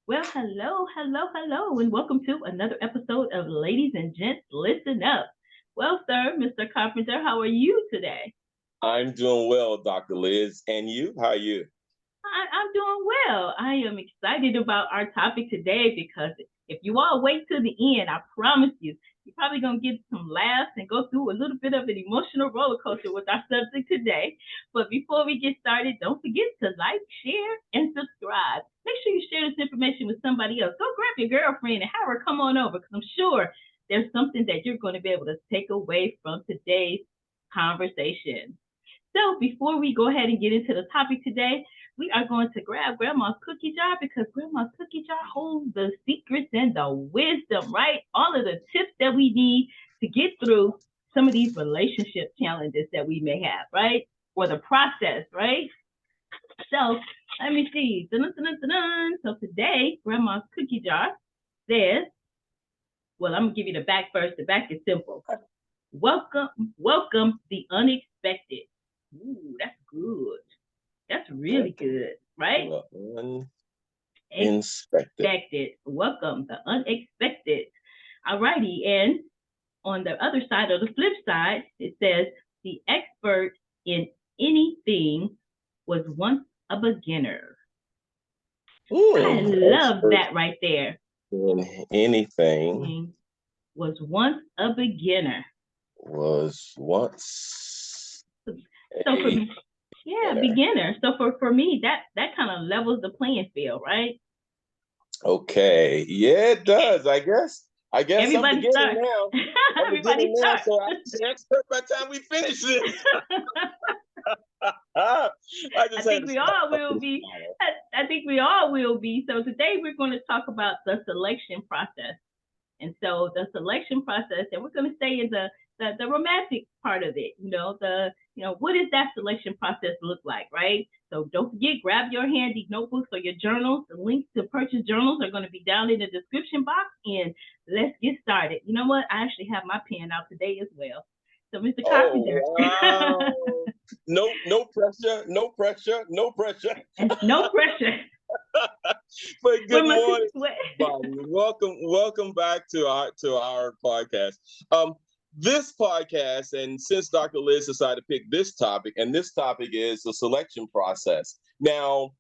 Well, hello, and welcome to another episode of Ladies and Gents Listen Up. Well, sir, Mr. Carpenter, how are you today? I'm doing well, Dr. Liz. And you? How are you? I'm doing well. I am excited about our topic today because if you all wait till the end, I promise you're probably going to get some laughs and go through a little bit of an emotional roller coaster with our subject today. But before we get started, don't forget to like, share, and subscribe. Make sure you share this information with somebody else. Go grab your girlfriend and have her come on over because I'm sure there's something that you're going to be able to take away from today's conversation. So before we go ahead and get into the topic today, we are going to grab Grandma's cookie jar because Grandma's cookie jar holds the secrets and the wisdom, right? All of the tips that we need to get through some of these relationship challenges that we may have, right? Or the process, right? So let me see. Dun, dun, dun, dun, dun. So today, Grandma's cookie jar says, well, I'm gonna give you the back first. The back is simple. Welcome the unexpected. Ooh, that's good. That's really good, right? Inspected. Expected. Welcome the unexpected. Alrighty, and on the other side, or the flip side, it says the expert in anything was once a beginner. I love that right there. In anything was once a beginner. Was once so for me, beginner. So for me, that kind of levels the playing field, right? Okay. Yeah, it does. I guess Everybody I'm beginning start. now. I'm Everybody beginning start. now, so I'm an expert by the time we finish this. I think we all will be. I think we all will be. So today we're going to talk about the selection process. And so the selection process, and we're going to stay in the romantic part of it. What does that selection process look like, right? So don't forget, grab your handy notebooks or your journals. The links to purchase journals are going to be down in the description box. And let's get started. You know what? I actually have my pen out today as well. So, Mr. Carpenter. Wow. No pressure. No pressure. No pressure. No pressure. But good morning, everybody. Welcome back to our podcast. This podcast, and since Dr. Liz decided to pick this topic, and this topic is the selection process. Now,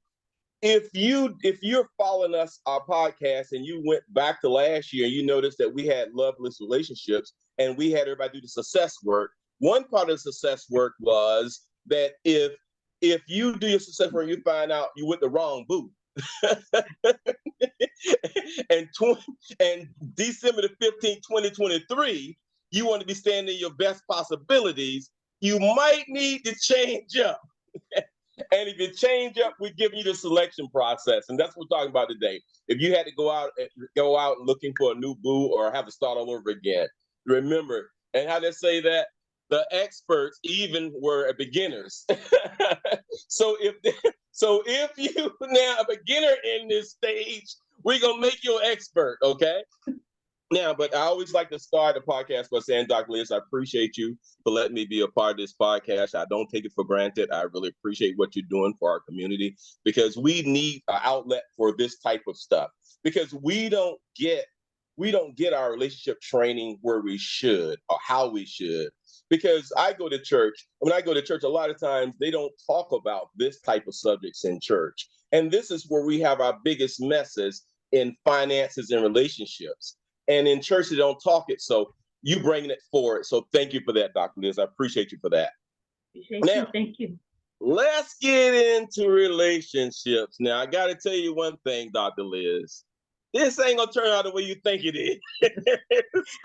if you're following our podcast, and you went back to last year, you noticed that we had loveless relationships, and we had everybody do the success work. One part of the success work was that if you do your success work, you find out you with the wrong boo. and December the 15th, 2023, you want to be standing in your best possibilities, you might need to change up. And if you change up, we're giving you the selection process. And that's what we're talking about today. If you had to go out looking for a new boo or have to start all over again, remember, and how they say that, the experts even were beginners. So if you now a beginner in this stage, we're gonna make you an expert, okay? Now, but I always like to start the podcast by saying, Dr. Liz, I appreciate you for letting me be a part of this podcast. I don't take it for granted. I really appreciate what you're doing for our community, because we need an outlet for this type of stuff, because we don't get our relationship training where we should or how we should. Because I go to church, when I go to church, a lot of times they don't talk about this type of subjects in church. And this is where we have our biggest messes in finances and relationships. And in church, they don't talk it. So you bringing it forward. So thank you for that, Dr. Liz. I appreciate you for that. Thank you. Let's get into relationships. Now, I got to tell you one thing, Dr. Liz. This ain't gonna turn out the way you think it is.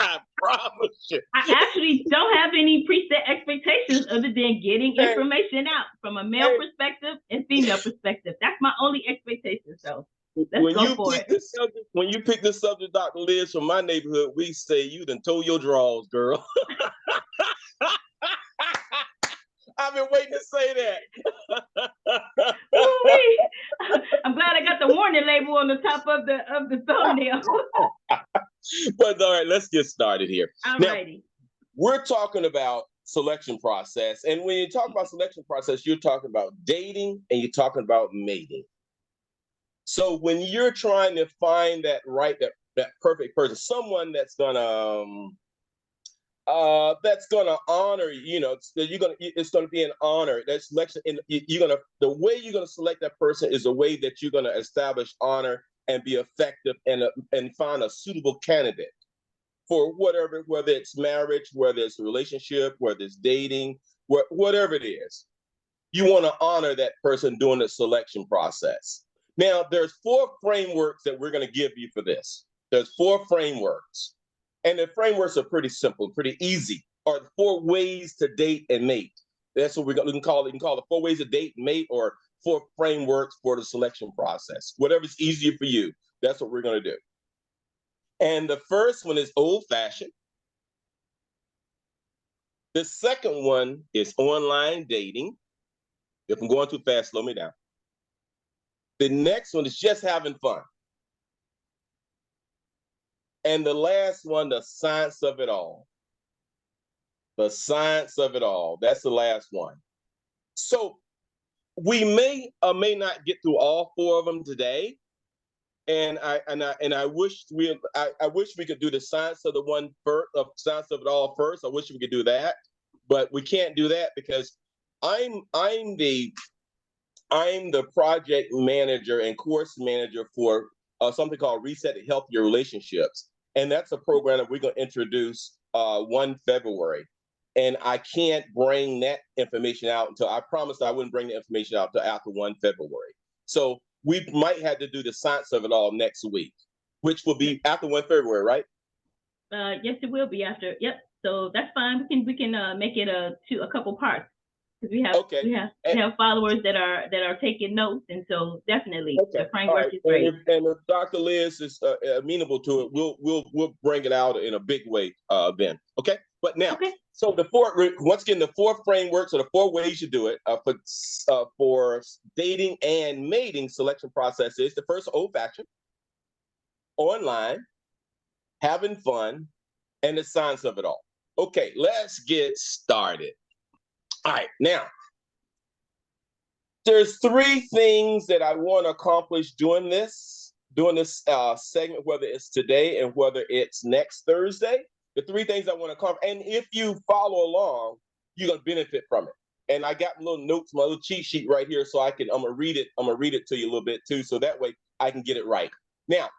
I promise you. I actually don't have any preset expectations other than getting information out from a male perspective and female perspective. That's my only expectation. So let's go for it. When you pick this subject, Dr. Liz, from my neighborhood, we say you done told your draws, girl. I've been waiting to say that. I'm glad I got the warning label on the top of the thumbnail. But all right, let's get started here. All righty. We're talking about selection process. And when you talk about selection process, you're talking about dating and you're talking about mating. So when you're trying to find that that perfect person, someone that's gonna honor, it's gonna be an honor. That selection, and the way you're gonna select that person is the way that you're gonna establish honor and be effective and find a suitable candidate for whatever, whether it's marriage, whether it's a relationship, whether it's dating, whatever it is. You want to honor that person during the selection process. Now, there's 4 frameworks that we're going to give you for this. There's 4 frameworks. And the frameworks are pretty simple, pretty easy. Are the 4 ways to date and mate. That's what we can call it. You can call it 4 ways to date and mate, or 4 frameworks for the selection process. Whatever's easier for you, that's what we're going to do. And the first one is old-fashioned. The second one is online dating. If I'm going too fast, slow me down. The next one is just having fun. And the last one, the science of it all. The science of it all. That's the last one. So we may or may not get through all 4 of them today. And I wish we could do the science of science of it all first. I wish we could do that, but we can't do that because I'm the project manager and course manager for something called Reset to Healthier Relationships. And that's a program that we're going to introduce 1 February. And I can't bring that information out until I promised I wouldn't bring the information out until after 1 February. So we might have to do the science of it all next week, which will be after 1 February, right? Yes, it will be after. Yep. So that's fine. We can make it a couple parts because we have followers that are taking notes, and so definitely the framework is great. And if Dr. Liz is amenable to it, we'll bring it out in a big way then. Okay. But now, so once again, the 4 frameworks or the 4 ways you do it for dating and mating selection process is: the first, old-fashioned, online, having fun, and the science of it all. Okay, let's get started. All right, now, there's 3 things that I want to accomplish during this segment, whether it's today and whether it's next Thursday. The 3 things I want to accomplish, and if you follow along, you're gonna benefit from it. And I got little notes, my little cheat sheet right here, so I'm gonna read it to you a little bit too, so that way I can get it right. Now,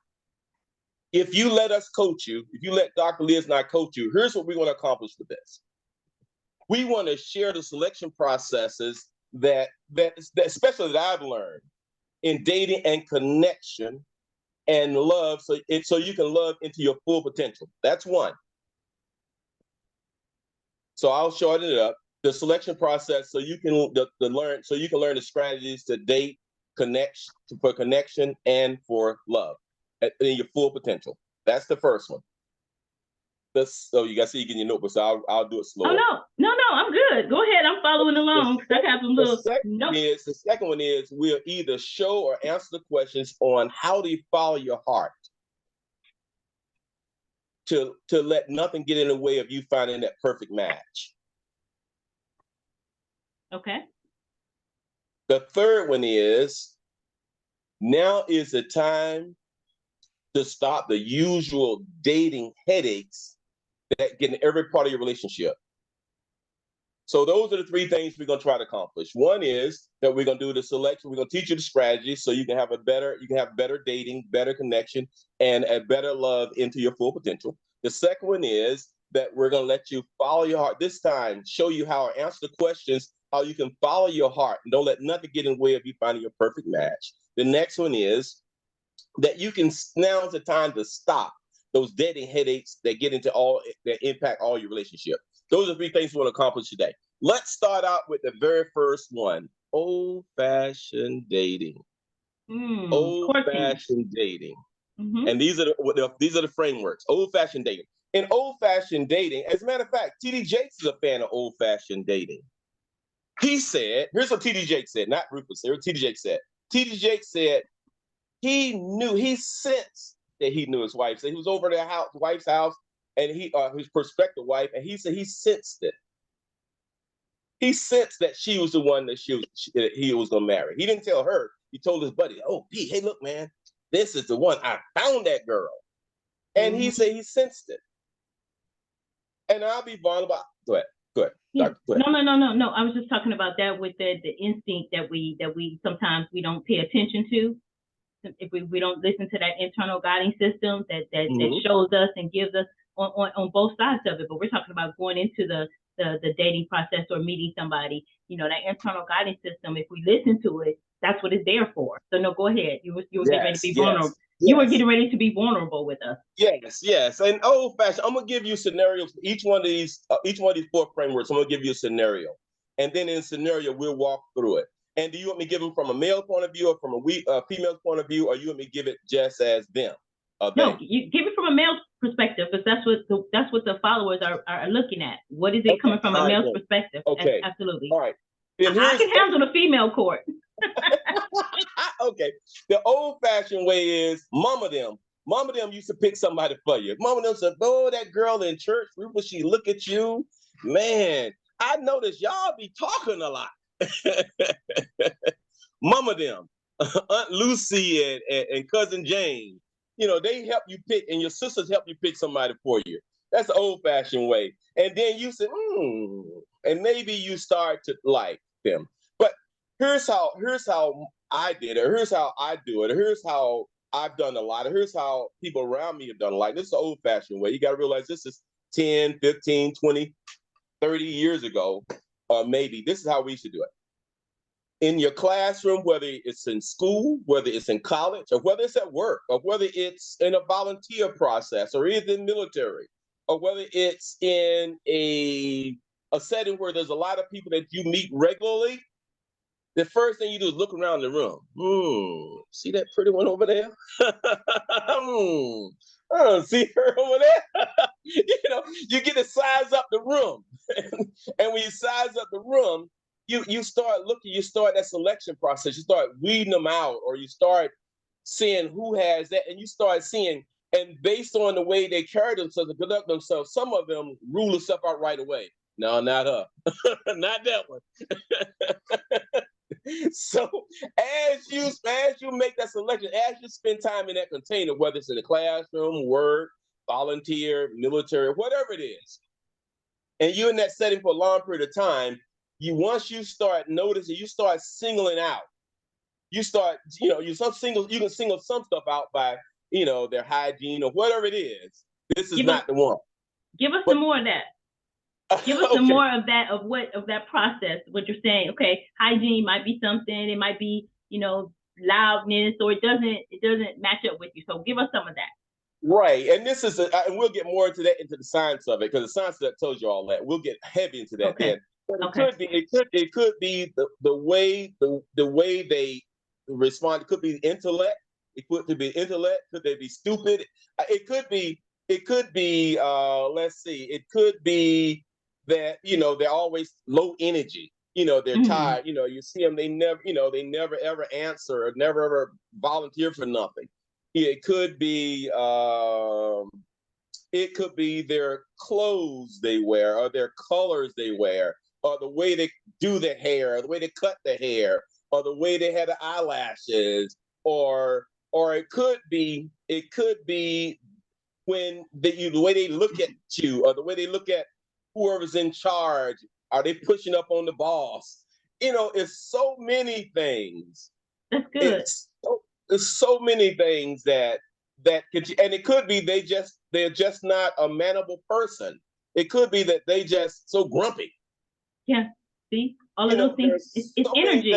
if you let us coach you, if you let Dr. Liz and I coach you, here's what we want to accomplish with this. We want to share the selection processes that especially that I've learned in dating and connection and love, so you can love into your full potential. That's 1. So I'll shorten it up. The selection process, so you can learn the strategies to date, for connection, and for love in your full potential. That's the first one. So you guys see, you get your notebook, so I'll do it slowly. Oh no, I'm good. Go ahead, I'm following along. I have some little notes. The second one is we'll either show or answer the questions on how do you follow your heart to let nothing get in the way of you finding that perfect match. Okay. The third one is, now is the time to stop the usual dating headaches that get in every part of your relationship. So those are the 3 things we're going to try to accomplish. One is that we're going to do the selection. We're going to teach you the strategies so you can have better dating, better connection, and a better love into your full potential. The second one is that we're going to let you follow your heart. This time, show you how to answer the questions, how you can follow your heart and don't let nothing get in the way of you finding your perfect match. The next one is that now's the time to stop those dating headaches that impact all your relationships. Those are 3 things we want to accomplish today. Let's start out with the very first one: old-fashioned dating. Old-fashioned dating. Mm-hmm. And these are the frameworks. Old-fashioned dating. In old-fashioned dating, as a matter of fact, T.D. Jakes is a fan of old-fashioned dating. He said, here's what T.D. Jakes said, not Rufus. Here's what T.D. Jakes said. T.D. Jakes said he sensed that he knew his wife. So he was over their wife's house, and his prospective wife, and he said he sensed it. He sensed that she was the one that he was going to marry. He didn't tell her, He told his buddy, "Oh, P, hey, look, man, this is the one. I found that girl." And he said he sensed it. And I'll be vulnerable. Go ahead. Go ahead. Yeah. Go ahead. No. I was just talking about that with the instinct that we sometimes we don't pay attention to. If we don't listen to that internal guiding system that shows us and gives us on both sides of it. But we're talking about going into the dating process or meeting somebody, that internal guiding system, if we listen to it, that's what it's there for. So no, go ahead. You were getting ready to be vulnerable. Yes. You were getting ready to be vulnerable with us. Yes. And old fashioned, I'm gonna give you scenarios for each one of these 4 frameworks. I'm gonna give you a scenario. And then in the scenario, we'll walk through it. And do you want me to give them from a male point of view or from a female point of view, or you want me to give it just as them? No, you give it from a male perspective, because that's what the followers are looking at. What is it coming from a male's perspective? Okay, absolutely. All right. I can handle the female court. Okay. The old-fashioned way is mama them used to pick somebody for you. Mama them said, "Oh, that girl in church, Rufus, she look at you, man. I noticed y'all be talking a lot." Mama them, Aunt Lucy and Cousin Jane, they help you pick, and your sisters help you pick somebody for you. That's the old-fashioned way. And then you say, and maybe you start to like them. But here's how I did it. Here's how I do it. Here's how I've done a lot. Here's how people around me have done a lot. This is the old-fashioned way. You got to realize this is 10, 15, 20, 30 years ago, or maybe. This is how we should do it. In your classroom, whether it's in school, whether it's in college, or whether it's at work, or whether it's in a volunteer process, or either in military, or whether it's in a setting where there's a lot of people that you meet regularly, the first thing you do is look around the room. See that pretty one over there? See her over there? You get to size up the room. And when you size up the room, you start looking, you start that selection process, you start weeding them out, or you start seeing who has that, and you start seeing, and based on the way they carry themselves and conduct themselves, some of them rule stuff out right away. No, not her. Not that one. So as you make that selection, as you spend time in that container, whether it's in the classroom, work, volunteer, military, whatever it is, and you're in that setting for a long period of time, once you start noticing, you start singling out. You start, you can single some stuff out by, their hygiene or whatever it is. This is not the one. Give us some more of that. Give us some more of that, of that process. What you're saying, okay, hygiene might be something. It might be, loudness, or it doesn't match up with you. So give us some of that. Right, and this is, and we'll get more into the science of it, because the science that tells you all that. We'll get heavy into that then. But it could be the way they respond. It could be intellect. It could be intellect. Could they be stupid? It could be. Let's see. It could be that they're always low energy. They're tired. You see them. They never ever answer, or never ever volunteer for nothing. It could be. It could be their clothes they wear, or their colors they wear, or the way they do their hair, or the way they cut their hair, or the way they have the eyelashes, or it could be when the way they look at you, or the way they look at whoever's in charge. Are they pushing up on the boss? It's so many things. That's good. There's so many things that could, and it could be they're just not a manable person. It could be that they just so grumpy. Yeah. See, all of those things. It's so energy.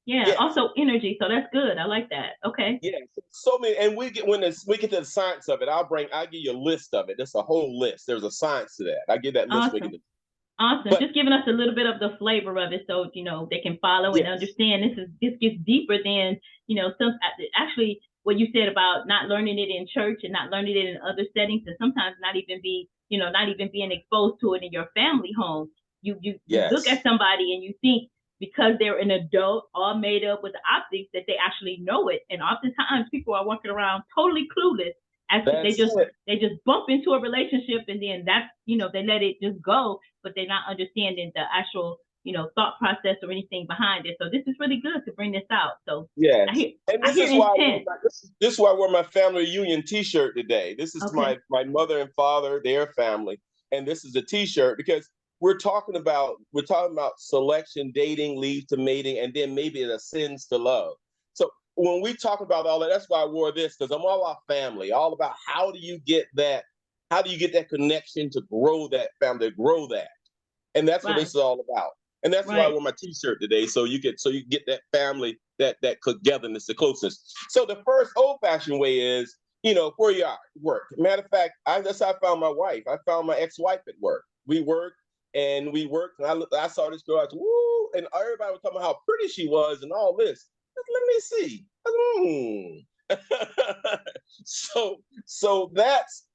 Yeah. Yes. Also energy. So that's good. I like that. Okay. Yeah. So many, and we get to the science of it. I'll give you a list of it. There's a whole list. There's a science to that. I give that list. Awesome. Just giving us a little bit of the flavor of it, so they can follow and understand. This gets deeper than some. Actually, what you said about not learning it in church and not learning it in other settings, and sometimes not even being exposed to it in your family home. You look at somebody and you think, because they're an adult, all made up with the optics, that they actually know it. And oftentimes people are walking around totally clueless. They just bump into a relationship, and then that's, they let it just go, but they're not understanding the actual thought process or anything behind it. So this is really good to bring this out. So Yes. I This hear is why intent. this is why I wore my family reunion T-shirt today. This is Okay. my mother and father, their family, and this is a T-shirt because we're talking about selection, dating leads to mating, and then maybe it ascends to love. So when we talk about all that, that's why I wore this, because I'm all about family, all about how do you get that connection to grow that family, to grow that. And that's what Right. this is all about. And that's why I Right. wore my T-shirt today, so you get that family, that togetherness, the closeness. So the first old-fashioned way is, where you are, work. Matter of fact, that's how I found my wife. I found my ex-wife at work. We worked, and I saw this girl. I said, woo, and everybody was talking about how pretty she was and all this. Let me see. So that's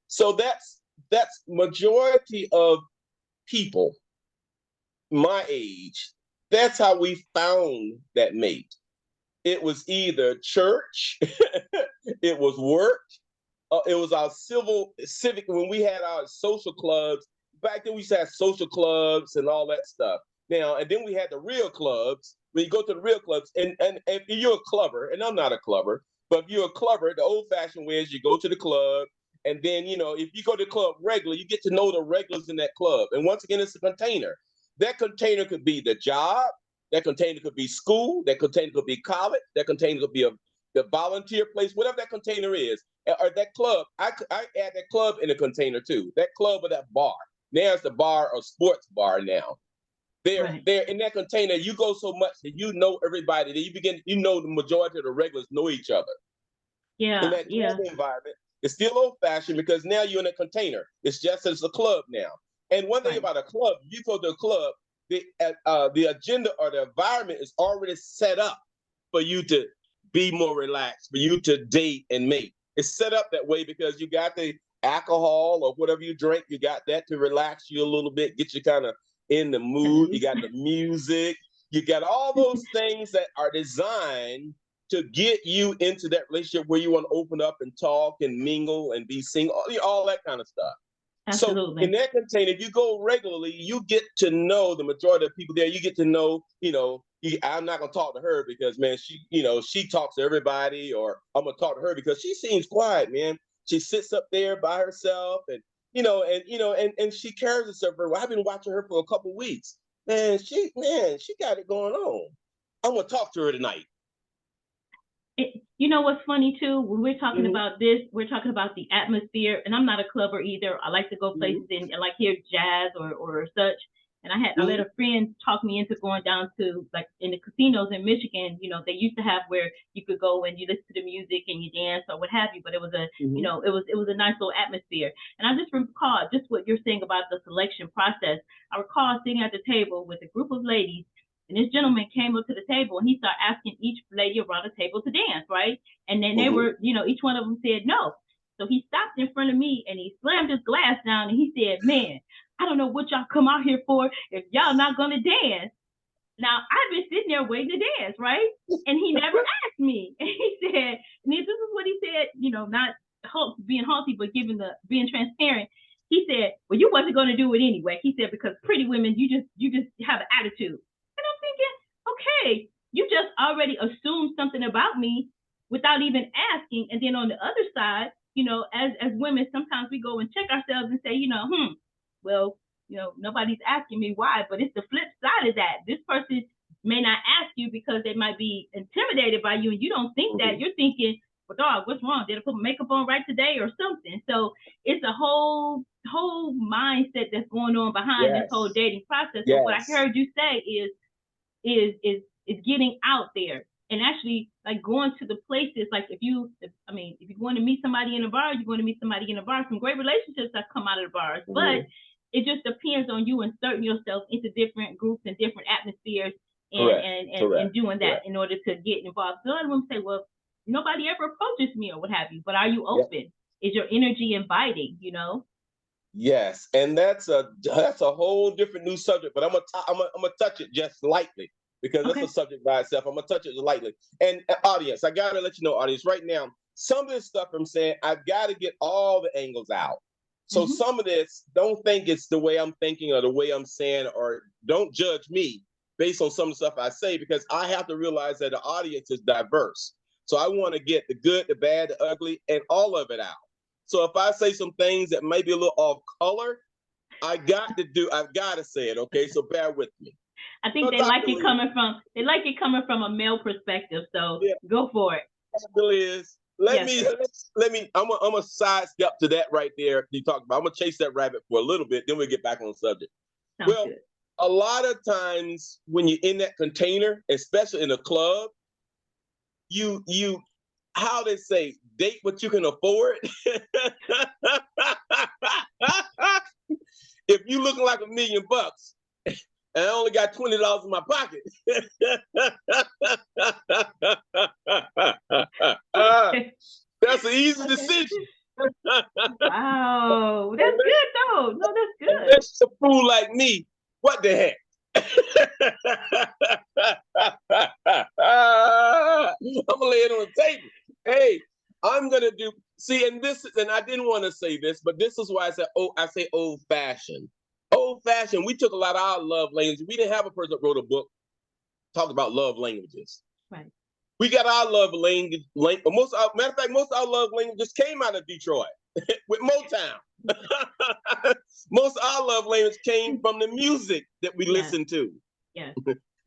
majority of people my age. That's how we found that mate. It was either church, it was work, it was our civic, when we had our social clubs. Back then we used to have social clubs and all that stuff. Now, and then we had the real clubs. When you go to the real clubs, and if you're a clubber, and I'm not a clubber, but if you're a clubber, the old-fashioned way is you go to the club, and then, if you go to the club regularly, you get to know the regulars in that club. And once again, it's a container. That container could be the job, that container could be school, that container could be college, that container could be the volunteer place, whatever that container is, or that club. I add that club in a container too. That club or that bar. Now it's the bar or sports bar now. They're in that container. You go so much that you know everybody. That you know the majority of the regulars know each other. Yeah. In that club environment, it's still old fashioned because now you're in a container. It's just as a club now. And one thing about a club, you go to a club, the agenda or the environment is already set up for you to be more relaxed, for you to date and mate. It's set up that way because you got the alcohol or whatever you drink, you got that to relax you a little bit, get you kind of in the mood. You got the music, you got all those things that are designed to get you into that relationship where you want to open up and talk and mingle and be single, all that kind of stuff. Absolutely. So in that container, if you go regularly, you get to know the majority of people there. You get to know, I'm not gonna talk to her because, man, she talks to everybody, or I'm gonna talk to her because she seems quiet, man. She sits up there by herself, and and she carries herself very well. I've been watching her for a couple of weeks. She got it going on. I'm gonna talk to her tonight. You know what's funny too? When we're talking about this, we're talking about the atmosphere. And I'm not a clubber either. I like to go places and like hear jazz or such. And I let a friend talk me into going down to, like, in the casinos in Michigan. They used to have where you could go and you listen to the music and you dance or what have you. But it was it was a nice little atmosphere. And I just recall just what you're saying about the selection process. I recall sitting at the table with a group of ladies. And this gentleman came up to the table and he started asking each lady around the table to dance, right? And then they were, each one of them said no. So he stopped in front of me and he slammed his glass down and he said, "Man, I don't know what y'all come out here for if y'all not gonna dance." Now I've been sitting there waiting to dance, right? And he never asked me. And he said, and this is what he said, not being haughty, but being transparent. He said, "Well, you wasn't gonna do it anyway." He said, "Because pretty women, you just have an attitude." And I'm thinking, okay, you just already assumed something about me without even asking. And then on the other side, as women, sometimes we go and check ourselves and say, well, nobody's asking me why, but it's the flip side of that. This person may not ask you because they might be intimidated by you, and you don't think that. You're thinking, "Well, dog, what's wrong? Did I put makeup on right today or something?" So it's a whole mindset that's going on behind this whole dating process. So what I heard you say is getting out there and actually, like, going to the places. Like, if you're going to meet somebody in a bar, you're going to meet somebody in a bar. Some great relationships that come out of the bars, but it just depends on you inserting yourself into different groups and different atmospheres and doing that in order to get involved. So a lot of them say, "Well, nobody ever approaches me," or what have you, but are you open? Is your energy inviting? Yes, and that's a whole different new subject. But I'm gonna touch it just lightly because that's a subject by itself. I'm gonna touch it lightly. And audience, I gotta let you know, audience, right now, some of this stuff I'm saying, I've got to get all the angles out. So some of this, don't think it's the way I'm thinking or the way I'm saying, or don't judge me. based on some of the stuff I say, because I have to realize that the audience is diverse. So I want to get the good, the bad, the ugly, and all of it out. So if I say some things that may be a little off color, I've got to say it, okay? So bear with me. I think they like it coming from a male perspective. So yeah. Go for it. Dr. Liz, let me. I'm gonna sidestep to that right there. You talked about. I'm gonna chase that rabbit for a little bit, then we'll get back on the subject. Sounds good. A lot of times when you're in that container, especially in a club, you how they say, date what you can afford. If you looking like $1 million and I only got $20 in my pocket, that's an easy decision. Wow, that's good though. No, that's good. Unless a fool like me, what the heck? I'm gonna lay it on the table. Hey, I'm gonna do. See, and I didn't want to say this, but this is why I say old fashioned. Old fashioned. We took a lot of our love languages. We didn't have a person that wrote a book talked about love languages. Right. We got our love language. Matter of fact, most of our love languages came out of Detroit with Motown. Most of our love language came from the music that we listened to. Yeah.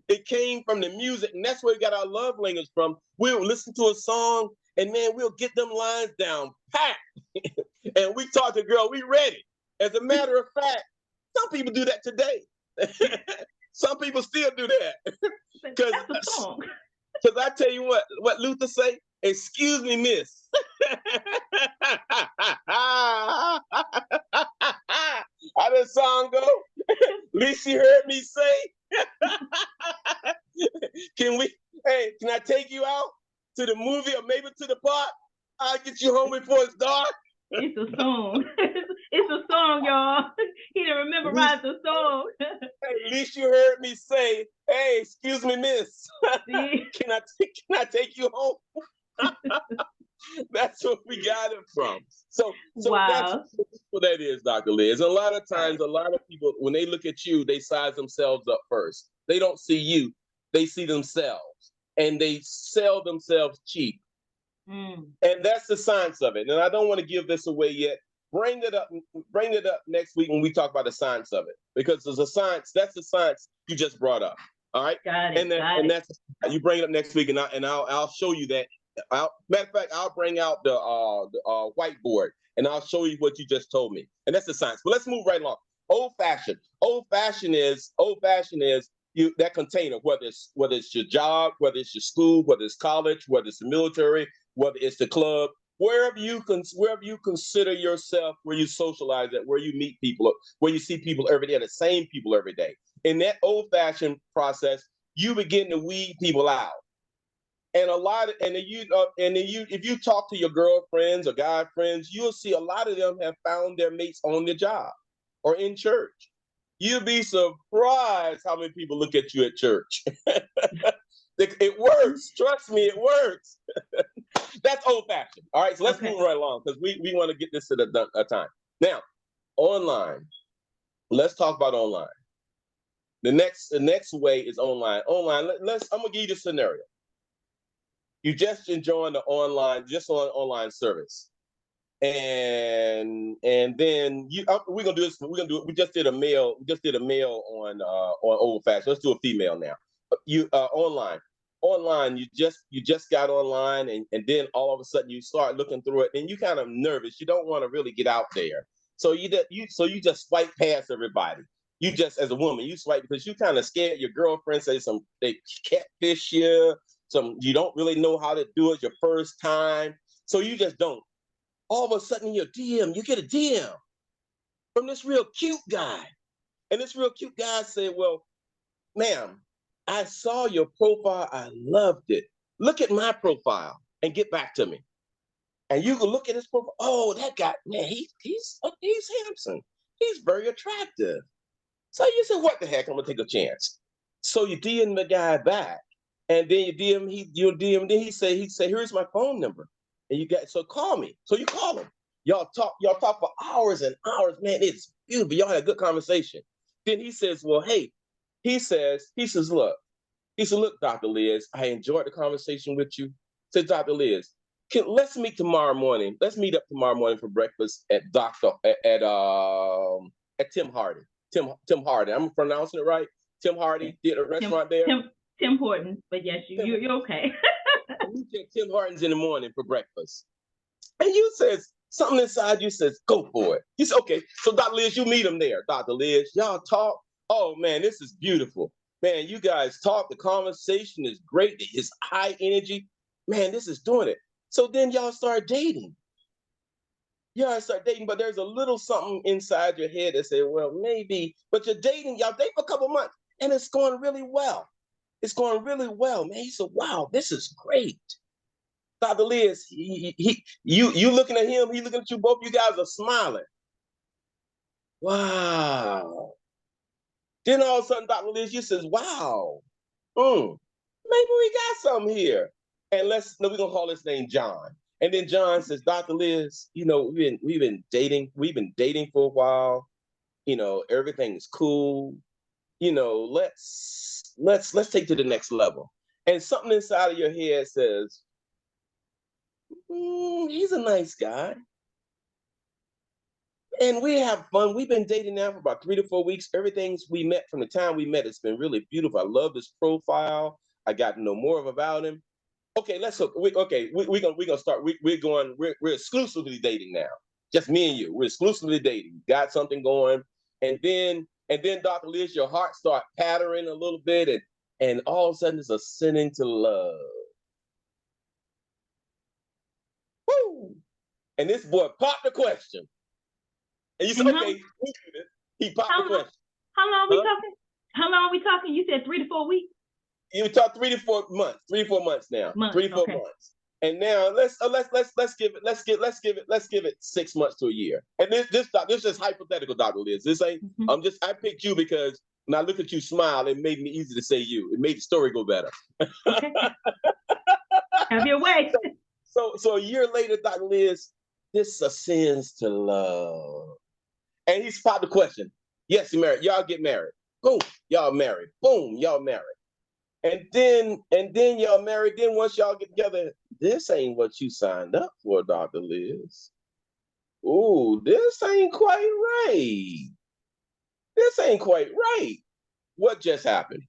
It came from the music, and that's where we got our love language from. We'll listen to a song, and man, we'll get them lines down pat. And we talk to girl, we ready. As a matter of fact, some people do that today. Some people still do that. That's a song. Because I tell you what Luther say, excuse me, miss. How does the song go? At least you heard me say. Can I take you out to the movie or maybe to the park? I'll get you home before it's dark. It's a song. It's a song, y'all. He didn't memorize the song. At least you heard me say, hey, excuse me, miss. Can I take you home? That's where we got it from. So wow. That's what that is, Dr. Liz. A lot of times, a lot of people, when they look at you, they size themselves up first. They don't see you. They see themselves. And they sell themselves cheap. And that's the science of it. And I don't want to give this away yet. Bring it up next week when we talk about the science of it. Because there's a science, that's the science you just brought up. All right. Got it. And that's you bring it up next week, and I'll show you that. Matter of fact, I'll bring out the whiteboard and I'll show you what you just told me. And that's the science. But let's move right along. Old fashioned. Old fashioned is you that container, whether it's your job, whether it's your school, whether it's college, whether it's the military, whether it's the club, wherever you consider yourself, where you socialize at, where you meet people, where you see people every day, the same people every day. In that old-fashioned process, you begin to weed people out. And if you talk to your girlfriends or guy friends, you'll see a lot of them have found their mates on the job or in church. You'll be surprised how many people look at you at church. It works. Trust me, it works. That's old-fashioned. All right, so let's move right along because we want to get this at a time. Now, online. Let's talk about online. The next way is online. Online. I'm gonna give you the scenario. You just joined the online service, and then we're gonna do this. We just did a male. On old-fashioned. Let's do a female now. You online. Online, you just got online, and then all of a sudden you start looking through it, and you kind of nervous. You don't want to really get out there, so you just swipe past everybody. You just, as a woman, you swipe because you kind of scared your girlfriend they catfish you. You don't really know how to do it your first time, so you just don't. All of a sudden, you get a DM from this real cute guy, and this real cute guy said, "Well, ma'am, I saw your profile. I loved it. Look at my profile and get back to me." And you can look at his profile. Oh, that guy, man, he's handsome. He's very attractive. So you said, what the heck? I'm gonna take a chance. So you DM the guy back, and then you DM. Then he say, here's my phone number, and so call me. So you call him. Y'all talk for hours and hours. Man, it's beautiful. Y'all had a good conversation. Then he says, well, hey, He says, look, Dr. Liz, I enjoyed the conversation with you. Said, Dr. Liz, let's meet tomorrow morning. Let's meet up tomorrow morning for breakfast at Tim Hardy. Tim Hardy. I'm pronouncing it right. Tim Hardy did a restaurant there. Tim Hortons, but yes, you're okay. We get Tim Hortons in the morning for breakfast. And you says, something inside you says, go for it. You said, okay, so Dr. Liz, you meet him there. Dr. Liz, y'all talk. Oh man, this is beautiful. Man, you guys talk. The conversation is great. It's high energy. Man, this is doing it. So then y'all start dating. But there's a little something inside your head that say, well, maybe, but y'all date for a couple months, and it's going really well. It's going really well, man. He said, wow, this is great. Dr. Liz, you looking at him, he looking at you, both you guys are smiling. Wow. Then all of a sudden, Dr. Liz, you says, wow, maybe we got something here. And we're gonna call his name John. And then John says, Dr. Liz, we've been dating for a while. Everything is cool. Let's take to the next level. And something inside of your head says, he's a nice guy. And we have fun. We've been dating now for about 3 to 4 weeks. Everything's we met from the time we met, it's been really beautiful. I love his profile. I got to know more about him. Okay, let's hook. We're gonna start. We're exclusively dating now. Just me and you. We're exclusively dating. Got something going, and then Dr. Liz, your heart start pattering a little bit, and all of a sudden it's ascending to love. Woo! And this boy popped the question, and you said, okay, he popped the question. How long are we talking? How long are we talking? You said 3 to 4 weeks. You talk 3 to 4 months. 3 to 4 months now. 3 to 4 months. And now let's give it 6 months to a year. And this is hypothetical, Dr. Liz. This ain't. I picked you because when I look at you smile, it made me easy to say you. It made the story go better. Okay. Have your way. So a year later, Dr. Liz, this ascends to love. And he's popped the question. Yes, you married. Y'all get married. Boom, y'all married. Boom, y'all married. And then y'all married. Then once y'all get together, this ain't what you signed up for, Dr. Liz. Ooh, this ain't quite right. This ain't quite right. What just happened?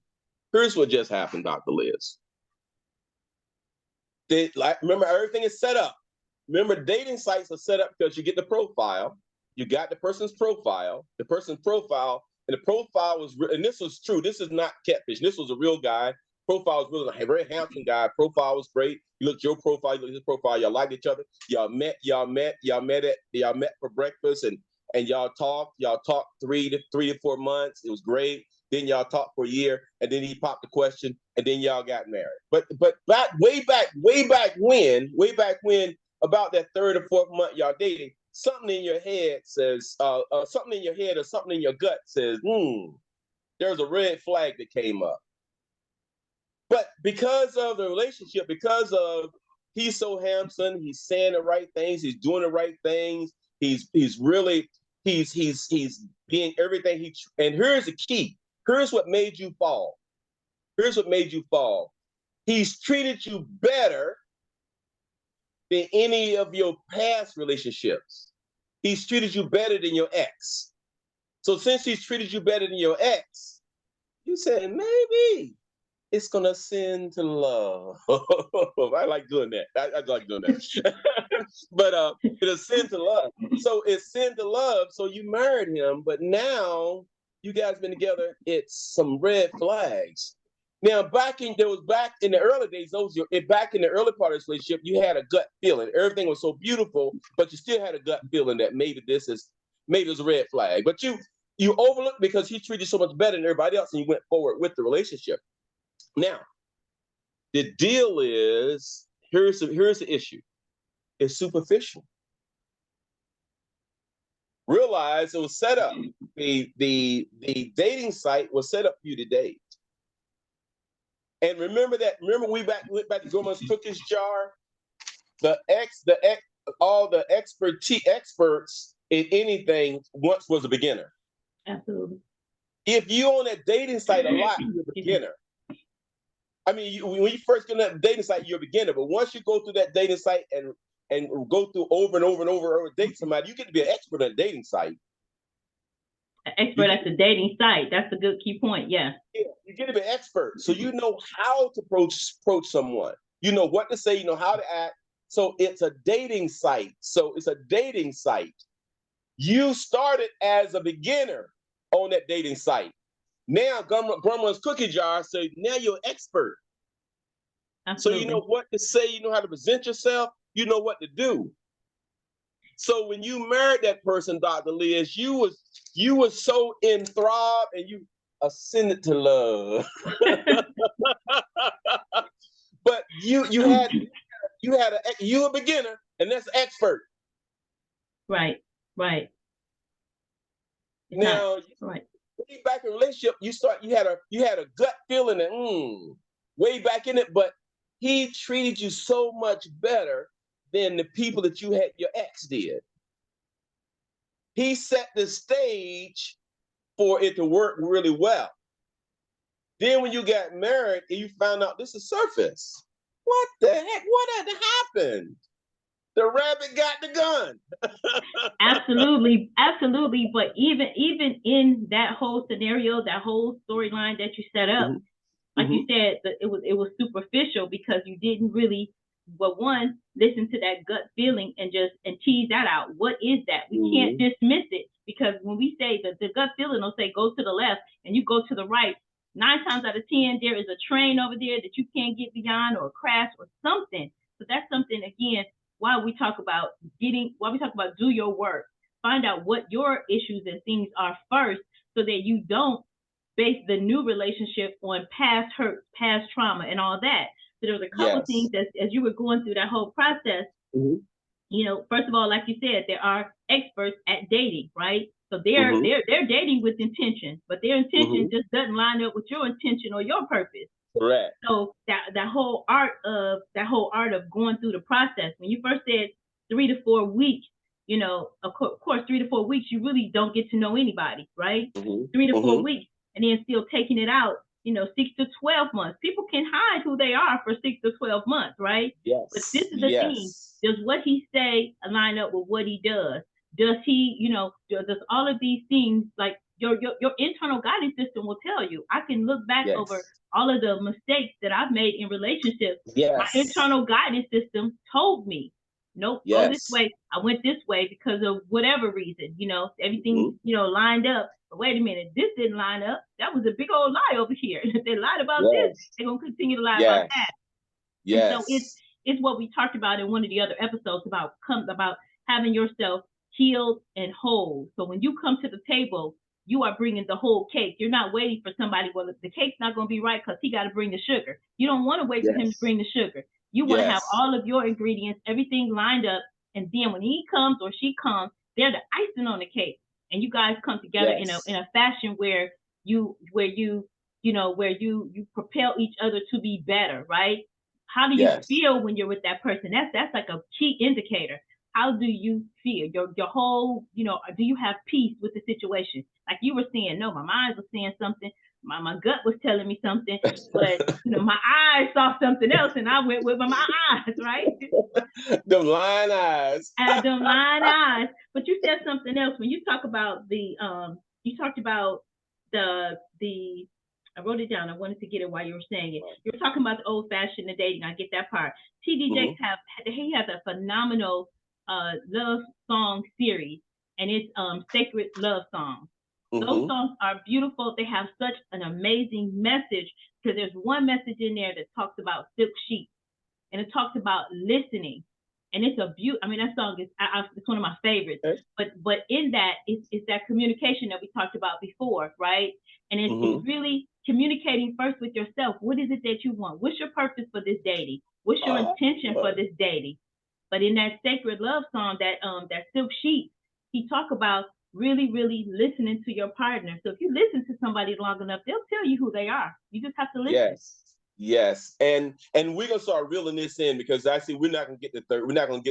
Here's what just happened, Dr. Liz. Remember, everything is set up. Remember, dating sites are set up because you get the profile. You got the person's profile. And the profile was, and this was true. This is not catfish. This was a real guy. Profile was really a very handsome guy. Profile was great. You look at your profile, you look at his profile. Y'all liked each other. Y'all met for breakfast, and y'all talked. Y'all talked 3 to 4 months. It was great. Then y'all talked for a year, and then he popped the question, and then y'all got married. But way back when, about that 3rd or 4th month y'all dating, something in your head says, something in your head or something in your gut says, there's a red flag that came up. But because of the relationship, because of he's so handsome, he's saying the right things, he's doing the right things, he's being everything and here's the key. Here's what made you fall. He's treated you better than any of your past relationships. He's treated you better than your ex. So since he's treated you better than your ex, you said, maybe it's going to ascend to love. I like doing that. I like doing that. But it ascend to love. So it ascend to love. So you married him, but now you guys been together. It's some red flags. Now, back in the early days, back in the early part of this relationship, you had a gut feeling. Everything was so beautiful, but you still had a gut feeling that maybe it was a red flag. But you overlooked because he treated you so much better than everybody else, and you went forward with the relationship. Now, the deal is, here's the issue. It's superficial. Realize it was set up. The dating site was set up for you to date. And remember we went back to Grandma's cookies jar. All the experts in anything once was a beginner. Absolutely. If you're on that dating site a lot, you're a beginner. I mean, when you first get on that dating site, you're a beginner. But once you go through that dating site and go through over and over and over date somebody, you get to be an expert on a dating site. An expert at the dating site. That's a good key point. Yeah. Yeah, you get to be an expert. So you know how to approach someone. You know what to say, you know how to act. So it's a dating site. You started as a beginner on that dating site. Now grandma's cookie jar, so now you're an expert. Absolutely. So you know what to say, you know how to present yourself, you know what to do. So when you married that person, Dr. Liz, you was so enthralled and you ascended to love. But you a beginner, and that's expert. Right. Now, right. Way back in a relationship, you had a gut feeling that way back in it, but he treated you so much better than the people that your ex did. He set the stage for it to work really well. Then when you got married and you found out this is surface, what the heck? What had happened? The rabbit got the gun. Absolutely. But even in that whole scenario, that whole storyline that you set up, like you said, it was superficial because you didn't really, one, listen to that gut feeling and tease that out. What is that? We can't dismiss it, because when we say that the gut feeling will say go to the left and you go to the right, 9 times out of 10 there is a train over there that you can't get beyond, or a crash or something. So that's something, again, why we talk about do your work. Find out what your issues and things are first, so that you don't base the new relationship on past hurt, past trauma, and all that. So there was a couple things as you were going through that whole process. You know, first of all, like you said, there are experts at dating, right? So they're dating with intention, but their intention just doesn't line up with your intention or your purpose. Correct. So that whole art of going through the process. When you first said 3 to 4 weeks, you know, of course, 3 to 4 weeks, you really don't get to know anybody, right? 3 to 4 weeks, and then still taking it out, you know, 6 to 12 months. People can hide who they are for 6 to 12 months, right? Yes. But this is the thing. Does what he say line up with what he does? Does he, you know, does all of these things, like your internal guidance system will tell you. I can look back over all of the mistakes that I've made in relationships. My internal guidance system told me, nope, go this way. I went this way because of whatever reason, you know, everything, you know, lined up. But wait a minute, this didn't line up. That was a big old lie over here. If they lied about this, they're going to continue to lie about that. And so it's what we talked about in one of the other episodes about having yourself healed and whole. So when you come to the table, you are bringing the whole cake. You're not waiting for somebody. Well, the cake's not going to be right because he got to bring the sugar. You don't want to wait for him to bring the sugar. You want to have all of your ingredients, everything lined up. And then when he comes or she comes, they're the icing on the cake. And you guys come together in a fashion where you propel each other to be better, right? How do you feel when you're with that person? That's like a key indicator. How do you feel? Your whole, you know, do you have peace with the situation? Like you were saying, no, my mind was saying something. My gut was telling me something, but you know, my eyes saw something else, and I went with my eyes, right? Them lying eyes. Them lying eyes. But you said something else when you talk about you talked about the. I wrote it down. I wanted to get it while you were saying it. You were talking about the old fashioned and dating. I get that part. TD Jakes he has a phenomenal love song series, and it's sacred love songs. Those songs are beautiful. They have such an amazing message, because there's one message in there that talks about silk sheets, and it talks about listening. And it's I mean, that song is it's one of my favorites. But in that, it's that communication that we talked about before, right? And it's really communicating first with yourself. What is it that you want? What's your purpose for this dating? What's your intention for this dating? But in that sacred love song, that silk sheet, he talk about really, really listening to your partner. So if you listen to somebody long enough, they'll tell you who they are. You just have to listen. Yes. And we're gonna start reeling this in, because we're not gonna get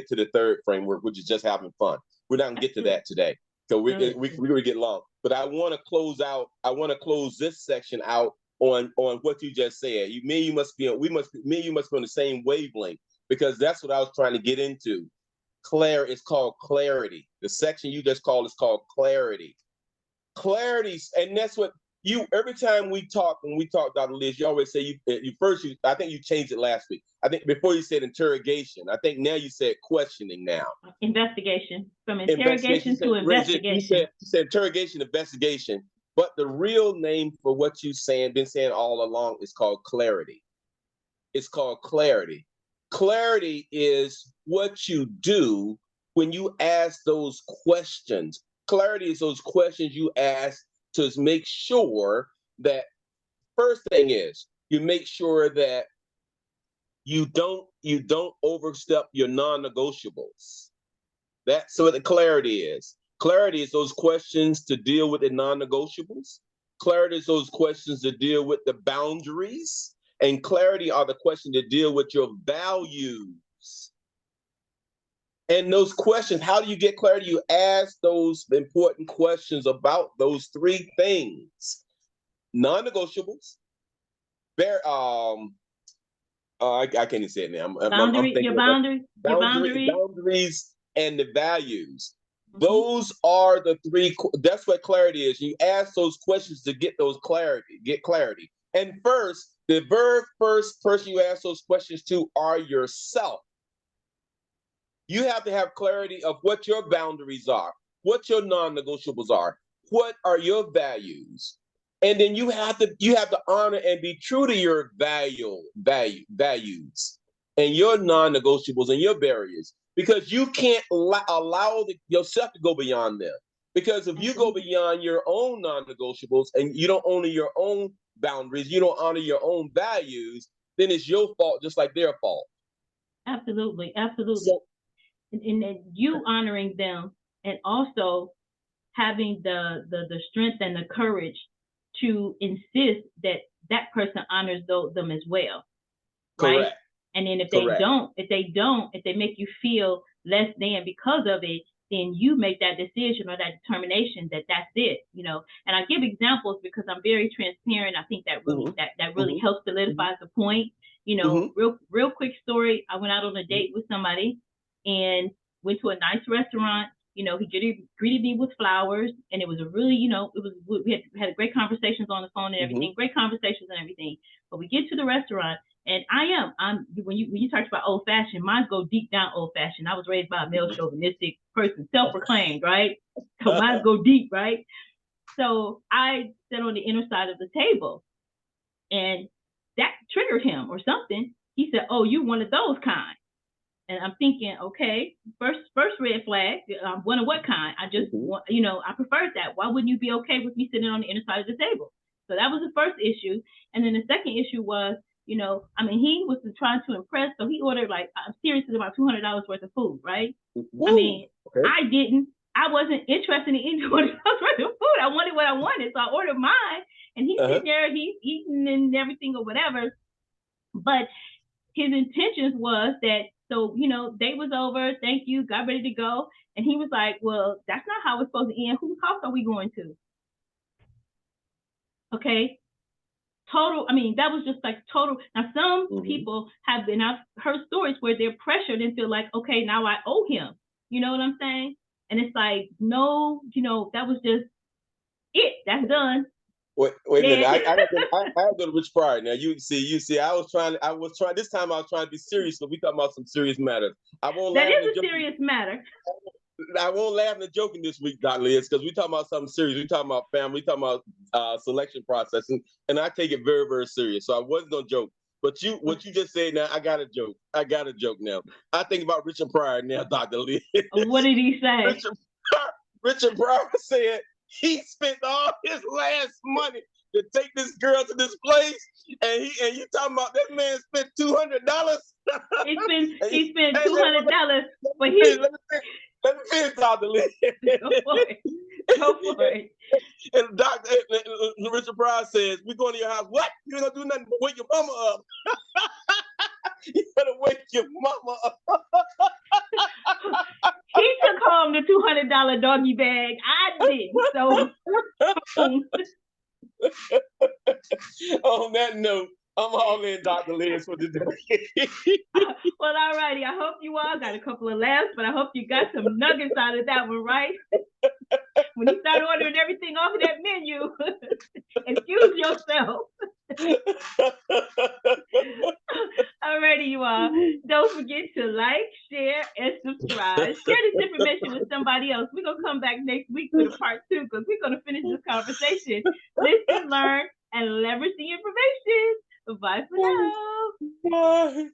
to the third framework, which is just having fun. We're not gonna get to that today. So we really get long. But I want to close out. I want to close this section out on what you just said. You must be on the same wavelength, because that's what I was trying to get into. It's called clarity. The section you just called is called clarity. Clarity, and that's what every time when we talk, Dr. Liz, you always say I think you changed it last week. I think before you said interrogation. I think now you said questioning now. Investigation. From interrogation to investigation. You said interrogation, investigation. But the real name for what been saying all along is called clarity. It's called clarity. Clarity is what you do when you ask those questions. Clarity is those questions you ask to make sure that, first thing is, you make sure that you don't overstep your non-negotiables. That's what the clarity is. Clarity is those questions to deal with the non-negotiables. Clarity is those questions to deal with the boundaries. And clarity are the questions that deal with your values. And those questions, how do you get clarity? You ask those important questions about those three things: non-negotiables, I can't even say it now. Boundaries, and the values. Mm-hmm. Those are the three. That's what clarity is. You ask those questions to get clarity. And the very first person you ask those questions to are yourself. You have to have clarity of what your boundaries are, what your non-negotiables are, what are your values, and then you have to honor and be true to your values and your non-negotiables and your barriers, because you can't allow yourself to go beyond them. Because if you go beyond your own non-negotiables and you don't honor your own boundaries, you don't honor your own values, then it's your fault, just like their fault. Absolutely. So, and you honoring them, and also having the strength and the courage to insist that person honors them as well. Right? Correct. And then if they make you feel less than because of it, then you make that decision or that determination that that's it, And I give examples because I'm very transparent. I think that really that really helps solidify the point. Real quick story. I went out on a date with somebody and went to a nice restaurant. He greeted me with flowers, and it was a really, we had great conversations on the phone and everything, great conversations and everything. But we get to the restaurant, and when you talked about old fashioned, mine go deep down old fashioned. I was raised by a male chauvinistic person, self-proclaimed, right? So mine go deep, right? So I sat on the inner side of the table, and that triggered him or something. He said, "Oh, you're one of those kind." And I'm thinking, okay, first red flag. One of what kind? I just want, I preferred that. Why wouldn't you be okay with me sitting on the inner side of the table? So that was the first issue. And then the second issue was, he was trying to impress. So he ordered I'm seriously about $200 worth of food, right? Ooh, okay. I wasn't interested in eating $200 worth of food. I wanted what I wanted. So I ordered mine, and he's sitting there, he's eating and everything or whatever. But his intentions was that, so, day was over, thank you, got ready to go. And he was like, well, that's not how it's supposed to end. Whose house are we going to? Okay. That was just total. Now, some people I've heard stories where they're pressured and feel like, okay, now I owe him. You know what I'm saying? And it's like, no, that was just it. That's done. Wait a minute. I have to go to Rich Pryor now. You see. I was trying. This time I was trying to be serious, but we talking about some serious matters. That is a serious matter. I won't laugh and joking this week, Dr. Liz, because we talking about something serious. We talking about family. We talking about selection process, and I take it very, very serious. So I wasn't gonna joke. But what you just said now, I got a joke now. I think about Richard Pryor now, Dr. Liz. What did he say? Richard Pryor said he spent all his last money to take this girl to this place, and you talking about that man spent $200? He spent $200, but let me finish, Dr. Lee. Go for it. And Richard Pryor says, "We're going to your house." What? You ain't gonna do nothing but wake your mama up. You better wake your mama up. He took home the $200 doggy bag. I didn't. So, on that note, I'm all in, Dr. Liz, for today. Well, all righty. I hope you all got a couple of laughs, but I hope you got some nuggets out of that one, right? When you start ordering everything off of that menu, excuse yourself. Alrighty, you all. Don't forget to like, share, and subscribe. Share this information with somebody else. We're going to come back next week with a part 2 because we're going to finish this conversation. Listen, learn, and leverage the information. Bye for now. Bye.